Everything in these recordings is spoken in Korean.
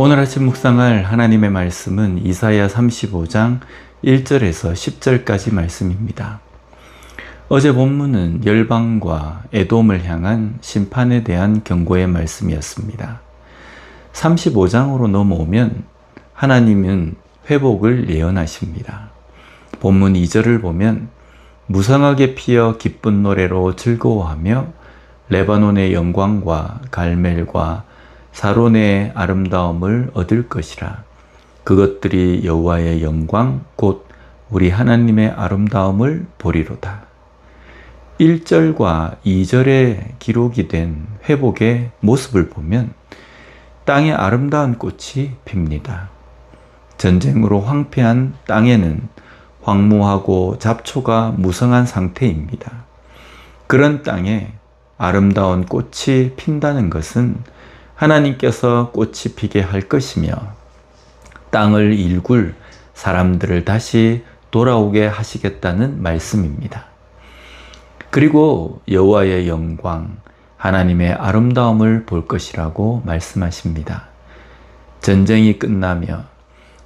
오늘 아침 묵상할 하나님의 말씀은 이사야 35장 1절에서 10절까지 말씀입니다. 어제 본문은 열방과 에돔을 향한 심판에 대한 경고의 말씀이었습니다. 35장으로 넘어오면 하나님은 회복을 예언하십니다. 본문 2절을 보면 무성하게 피어 기쁜 노래로 즐거워하며 레바논의 영광과 갈멜과 사론의 아름다움을 얻을 것이라. 그것들이 여호와의 영광 곧 우리 하나님의 아름다움을 보리로다. 1절과 2절에 기록이 된 회복의 모습을 보면 땅에 아름다운 꽃이 핍니다. 전쟁으로 황폐한 땅에는 황무하고 잡초가 무성한 상태입니다. 그런 땅에 아름다운 꽃이 핀다는 것은 하나님께서 꽃이 피게 할 것이며 땅을 일굴 사람들을 다시 돌아오게 하시겠다는 말씀입니다. 그리고 여호와의 영광, 하나님의 아름다움을 볼 것이라고 말씀하십니다. 전쟁이 끝나며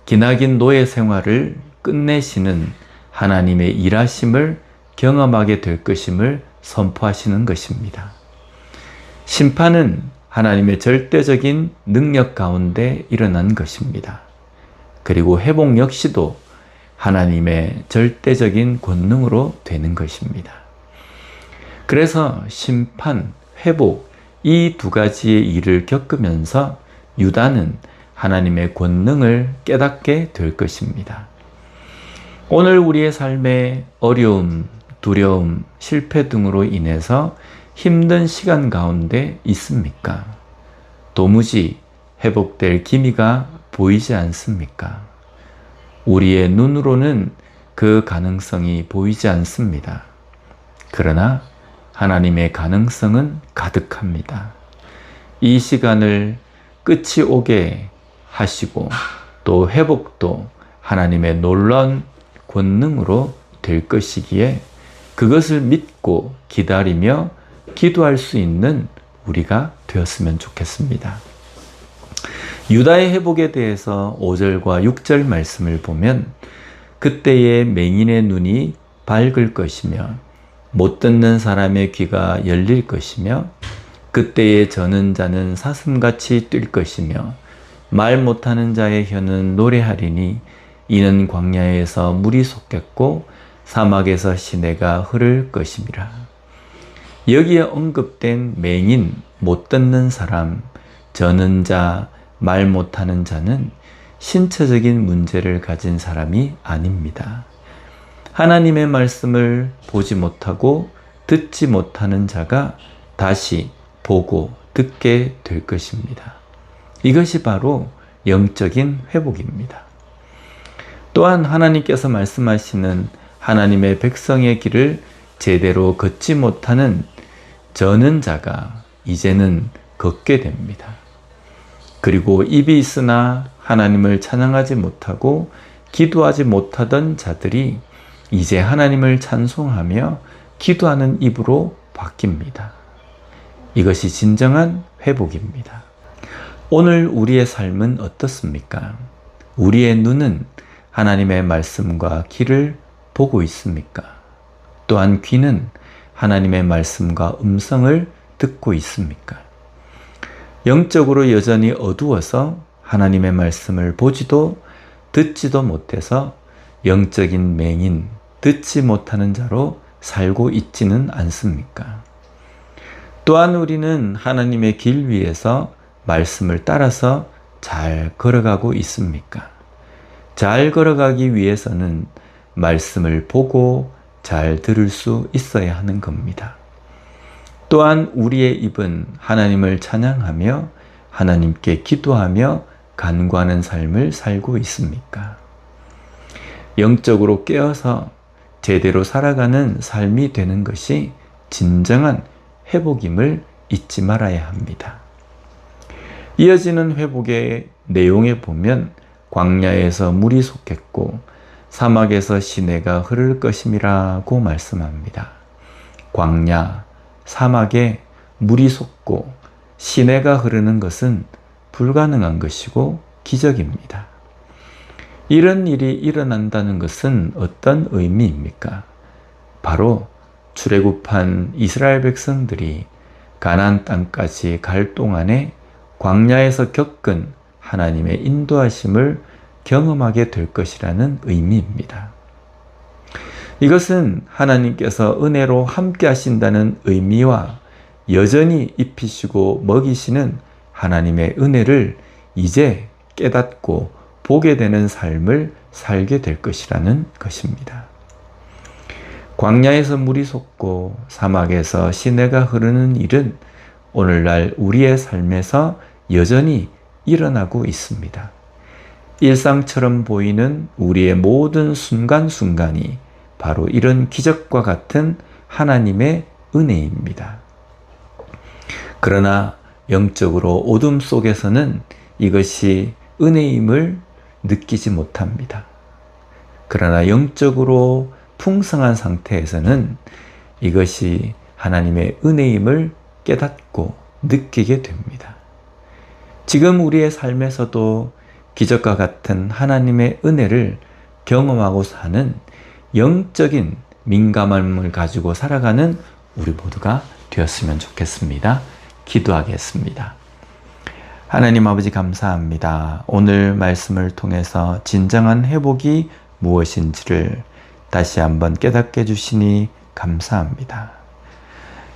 기나긴 노예 생활을 끝내시는 하나님의 일하심을 경험하게 될 것임을 선포하시는 것입니다. 심판은 하나님의 절대적인 능력 가운데 일어난 것입니다. 그리고 회복 역시도 하나님의 절대적인 권능으로 되는 것입니다. 그래서 심판, 회복 이 두 가지의 일을 겪으면서 유다는 하나님의 권능을 깨닫게 될 것입니다. 오늘 우리의 삶에 어려움, 두려움, 실패 등으로 인해서 힘든 시간 가운데 있습니까? 도무지 회복될 기미가 보이지 않습니까? 우리의 눈으로는 그 가능성이 보이지 않습니다. 그러나 하나님의 가능성은 가득합니다. 이 시간을 끝이 오게 하시고 또 회복도 하나님의 놀라운 권능으로 될 것이기에 그것을 믿고 기다리며 기도할 수 있는 우리가 되었으면 좋겠습니다. 유다의 회복에 대해서 5절과 6절 말씀을 보면 그때의 맹인의 눈이 밝을 것이며 못 듣는 사람의 귀가 열릴 것이며 그때의 저는 자는 사슴같이 뛸 것이며 말 못하는 자의 혀는 노래하리니 이는 광야에서 물이 솟겠고 사막에서 시내가 흐를 것임이라. 여기에 언급된 맹인, 못 듣는 사람, 저는 자, 말 못하는 자는 신체적인 문제를 가진 사람이 아닙니다. 하나님의 말씀을 보지 못하고 듣지 못하는 자가 다시 보고 듣게 될 것입니다. 이것이 바로 영적인 회복입니다. 또한 하나님께서 말씀하시는 하나님의 백성의 길을 제대로 걷지 못하는 저는 자가 이제는 걷게 됩니다. 그리고 입이 있으나 하나님을 찬양하지 못하고 기도하지 못하던 자들이 이제 하나님을 찬송하며 기도하는 입으로 바뀝니다. 이것이 진정한 회복입니다. 오늘 우리의 삶은 어떻습니까? 우리의 눈은 하나님의 말씀과 길을 보고 있습니까? 또한 귀는 하나님의 말씀과 음성을 듣고 있습니까? 영적으로 여전히 어두워서 하나님의 말씀을 보지도 듣지도 못해서 영적인 맹인, 듣지 못하는 자로 살고 있지는 않습니까? 또한 우리는 하나님의 길 위에서 말씀을 따라서 잘 걸어가고 있습니까? 잘 걸어가기 위해서는 말씀을 보고 잘 들을 수 있어야 하는 겁니다. 또한 우리의 입은 하나님을 찬양하며 하나님께 기도하며 간구하는 삶을 살고 있습니까? 영적으로 깨어서 제대로 살아가는 삶이 되는 것이 진정한 회복임을 잊지 말아야 합니다. 이어지는 회복의 내용에 보면 광야에서 물이 솟겠고 사막에서 시내가 흐를 것임이라고 말씀합니다. 광야, 사막에 물이 솟고 시내가 흐르는 것은 불가능한 것이고 기적입니다. 이런 일이 일어난다는 것은 어떤 의미입니까? 바로 출애굽한 이스라엘 백성들이 가나안 땅까지 갈 동안에 광야에서 겪은 하나님의 인도하심을 경험하게 될 것이라는 의미입니다. 이것은 하나님께서 은혜로 함께 하신다는 의미와 여전히 입히시고 먹이시는 하나님의 은혜를 이제 깨닫고 보게 되는 삶을 살게 될 것이라는 것입니다. 광야에서 물이 솟고 사막에서 시내가 흐르는 일은 오늘날 우리의 삶에서 여전히 일어나고 있습니다. 일상처럼 보이는 우리의 모든 순간순간이 바로 이런 기적과 같은 하나님의 은혜입니다. 그러나 영적으로 어둠 속에서는 이것이 은혜임을 느끼지 못합니다. 그러나 영적으로 풍성한 상태에서는 이것이 하나님의 은혜임을 깨닫고 느끼게 됩니다. 지금 우리의 삶에서도 기적과 같은 하나님의 은혜를 경험하고 사는 영적인 민감함을 가지고 살아가는 우리 모두가 되었으면 좋겠습니다. 기도하겠습니다. 하나님 아버지 감사합니다. 오늘 말씀을 통해서 진정한 회복이 무엇인지를 다시 한번 깨닫게 해주시니 감사합니다.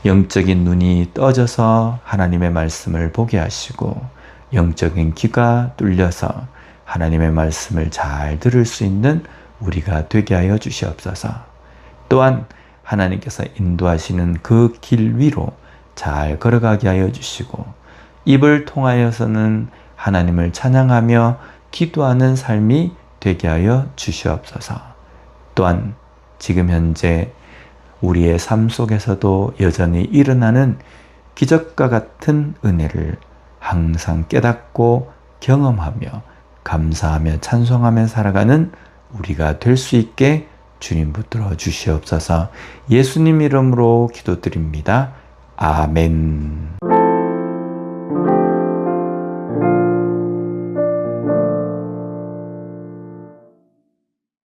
영적인 눈이 떠져서 하나님의 말씀을 보게 하시고 영적인 귀가 뚫려서 하나님의 말씀을 잘 들을 수 있는 우리가 되게 하여 주시옵소서. 또한 하나님께서 인도하시는 그 길 위로 잘 걸어가게 하여 주시고 입을 통하여서는 하나님을 찬양하며 기도하는 삶이 되게 하여 주시옵소서. 또한 지금 현재 우리의 삶 속에서도 여전히 일어나는 기적과 같은 은혜를 항상 깨닫고 경험하며 감사하며 찬송하며 살아가는 우리가 될 수 있게 주님 붙들어 주시옵소서. 예수님 이름으로 기도드립니다. 아멘.